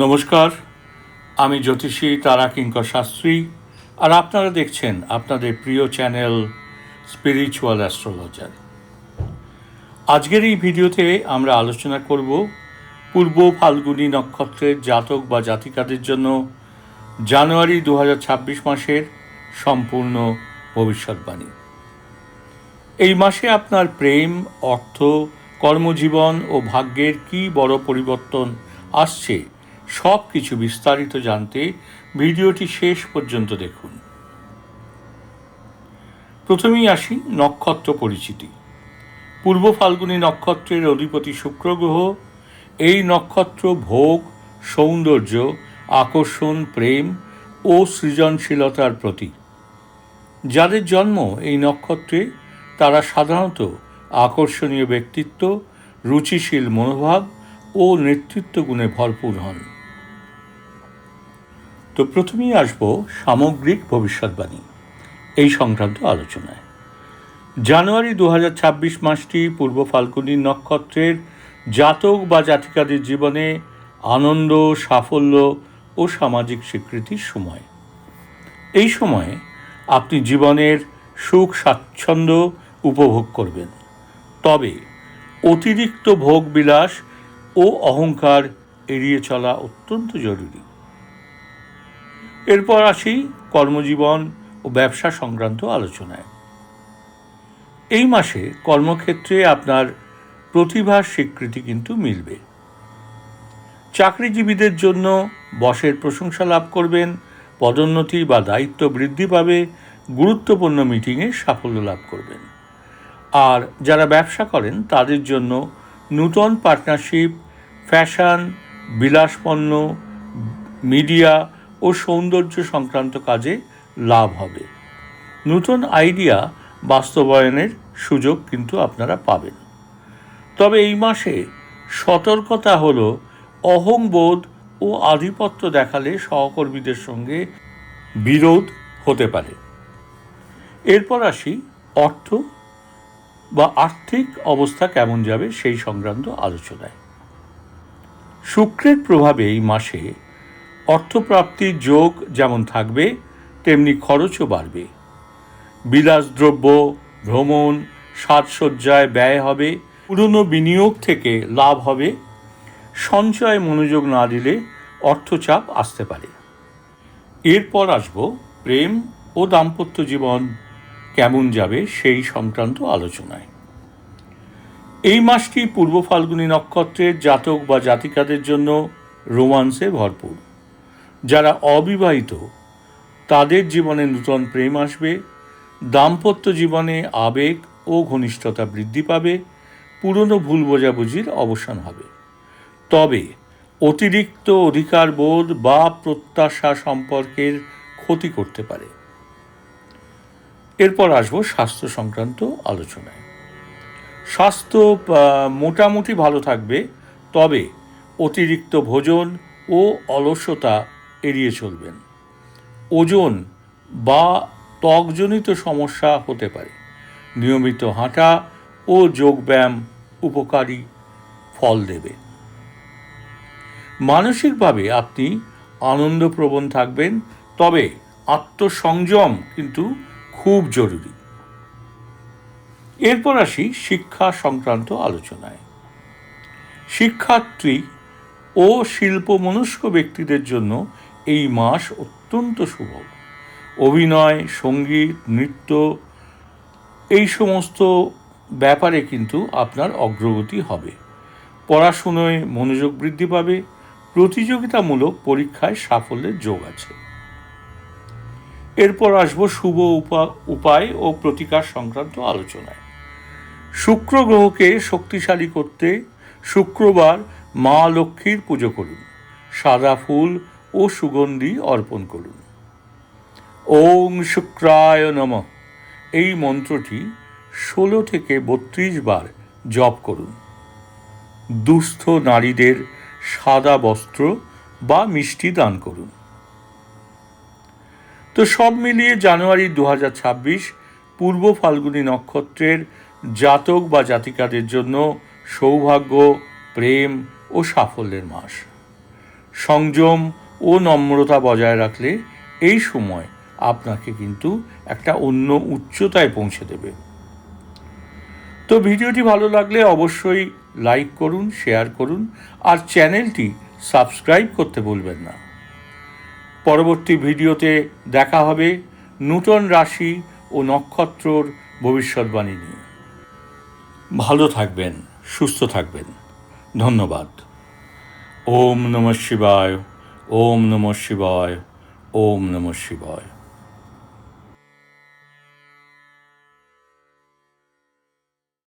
নমস্কার, আমি জ্যোতিষী তারা কিঙ্কর শাস্ত্রী, আর আপনারা দেখছেন আপনাদের প্রিয় চ্যানেল স্পিরিচুয়াল অ্যাস্ট্রোলজার। আজকের এই ভিডিওতে আমরা আলোচনা করব পূর্ব ফাল্গুনী নক্ষত্রের জাতক বা জাতিকাদের জন্য জানুয়ারি 2026 মাসের সম্পূর্ণ ভবিষ্যৎবাণী। এই মাসে আপনার প্রেম, অর্থ, কর্মজীবন ও ভাগ্যের কী বড় পরিবর্তন আসছে সব কিছু বিস্তারিত জানতে ভিডিওটি শেষ পর্যন্ত দেখুন। প্রথমেই আসি নক্ষত্র পরিচিতি। পূর্ব ফাল্গুনী নক্ষত্রের অধিপতি শুক্র গ্রহ। এই নক্ষত্র ভোগ, সৌন্দর্য, আকর্ষণ, প্রেম ও সৃজনশীলতার প্রতীক। যাদের জন্ম এই নক্ষত্রে তারা সাধারণত আকর্ষণীয় ব্যক্তিত্ব, রুচিশীল মনোভাব ও নেতৃত্ব গুণে ভরপুর হন। তো প্রথমেই আসব সামগ্রিক ভবিষ্যৎবাণী এই সংক্রান্ত আলোচনায়। জানুয়ারি 2026 মাসটি পূর্ব ফাল্গুনী নক্ষত্রের জাতক বা জাতিকাদের জীবনে আনন্দ, সাফল্য ও সামাজিক স্বীকৃতির সময়। এই সময়ে আপনি জীবনের সুখ স্বাচ্ছন্দ্য উপভোগ করবেন, তবে অতিরিক্ত ভোগবিলাস ও অহংকার এড়িয়ে চলা অত্যন্ত জরুরি। এরপর আসি কর্মজীবন ও ব্যবসা সংক্রান্ত আলোচনায়। এই মাসে কর্মক্ষেত্রে আপনার প্রতিভার স্বীকৃতি কিন্তু মিলবে। চাকরিজীবীদের জন্য বসের প্রশংসা লাভ করবেন, পদোন্নতি বা দায়িত্ব বৃদ্ধি পাবে, গুরুত্বপূর্ণ মিটিংয়ে সাফল্য লাভ করবেন। আর যারা ব্যবসা করেন তাদের জন্য নূতন পার্টনারশিপ, ফ্যাশন, বিলাসপণ্য, মিডিয়া ও সৌন্দর্য সংক্রান্ত কাজে লাভ হবে। নতুন আইডিয়া বাস্তবায়নের সুযোগ কিন্তু আপনারা পাবেন। তবে এই মাসে সতর্কতা হলো অহংবোধ ও আধিপত্য দেখালে সহকর্মীদের সঙ্গে বিরোধ হতে পারে। এরপর আসি অর্থ বা আর্থিক অবস্থা কেমন যাবে সেই সংক্রান্ত আলোচনায়। শুক্রের প্রভাবে এই মাসে অর্থপ্রাপ্তির যোগ যেমন থাকবে তেমনি খরচও বাড়বে। বিলাসদ্রব্য, ভ্রমণ, সাজসজ্জায় ব্যয় হবে, পুরনো বিনিয়োগ থেকে লাভ হবে। সঞ্চয়ে মনোযোগ না দিলে অর্থচাপ আসতে পারে। এরপর আসব প্রেম ও দাম্পত্য জীবন কেমন যাবে সেই সংক্রান্ত আলোচনায়। এই মাসটি পূর্ব ফাল্গুনী নক্ষত্রের জাতক বা জাতিকাদের জন্য রোমান্সে ভরপুর। যারা অবিবাহিত তাদের জীবনে নূতন প্রেম আসবে। দাম্পত্য জীবনে আবেগ ও ঘনিষ্ঠতা বৃদ্ধি পাবে। পুরনো ভুল বোঝাবুঝির অবসান হবে। তবে অতিরিক্ত অধিকার বোধ বা প্রত্যাশা সম্পর্কের ক্ষতি করতে পারে। এরপর আসবো স্বাস্থ্য সংক্রান্ত আলোচনায়। স্বাস্থ্য মোটামুটি ভালো থাকবে, তবে অতিরিক্ত ভোজন ও অলসতা এড়িয়ে চলবেন। ওজন বা ত্বকজনিত সমস্যা হতে পারে। নিয়মিত হাঁটা ও যোগব্যায়াম উপকারী ফল দেবে। মানসিকভাবে আপনি আনন্দপ্রবণ থাকবেন, তবে আত্মসংযম কিন্তু খুব জরুরি। এরপর আসি শিক্ষা সংক্রান্ত আলোচনায়। শিক্ষার্থী ও শিল্পমনস্ক ব্যক্তিদের জন্য এই মাস অত্যন্ত শুভ। অভিনয়, সঙ্গীত, নৃত্য এই সমস্ত ব্যাপারে কিন্তু আপনার অগ্রগতি হবে। পড়াশুনোয় মনোযোগ বৃদ্ধি পাবে। প্রতিযোগিতামূলক পরীক্ষায় সাফল্যের যোগ আছে। এরপর আসবো শুভ উপায় ও প্রতিকার সংক্রান্ত আলোচনায়। শুক্র গ্রহকে শক্তিশালী করতে শুক্রবার মা লক্ষ্মীর পুজো করুন। সাদা ফুল ও সুগন্ধি অর্পণ করুন। ওং শুক্রায় নমঃ এই মন্ত্রটি 16 থেকে 32 বার জপ করুন। দুস্থ নারীদের সাদা বস্ত্র বা মিষ্টি দান করুন। তো সব মিলিয়ে জানুয়ারি 2026 পূর্ব ফাল্গুনী নক্ষত্রের জাতক বা জাতিকাদের জন্য সৌভাগ্য, প্রেম ও সাফল্যের মাস। সংযম ও নম্রতা বজায় রাখলে এই সময় আপনাকে কিন্তু একটা অন্য উচ্চতায় পৌঁছে দেবে। তো ভিডিওটি ভালো লাগলে অবশ্যই লাইক করুন, শেয়ার করুন, আর চ্যানেলটি সাবস্ক্রাইব করতে ভুলবেন না। পরবর্তী ভিডিওতে দেখা হবে নূতন রাশি ও নক্ষত্রর ভবিষ্যৎবাণী নিয়ে। ভালো থাকবেন, সুস্থ থাকবেন। ধন্যবাদ। ওম নমঃ শিবায়, ওম নমঃ শিবায়, ওম নমঃ শিবায়।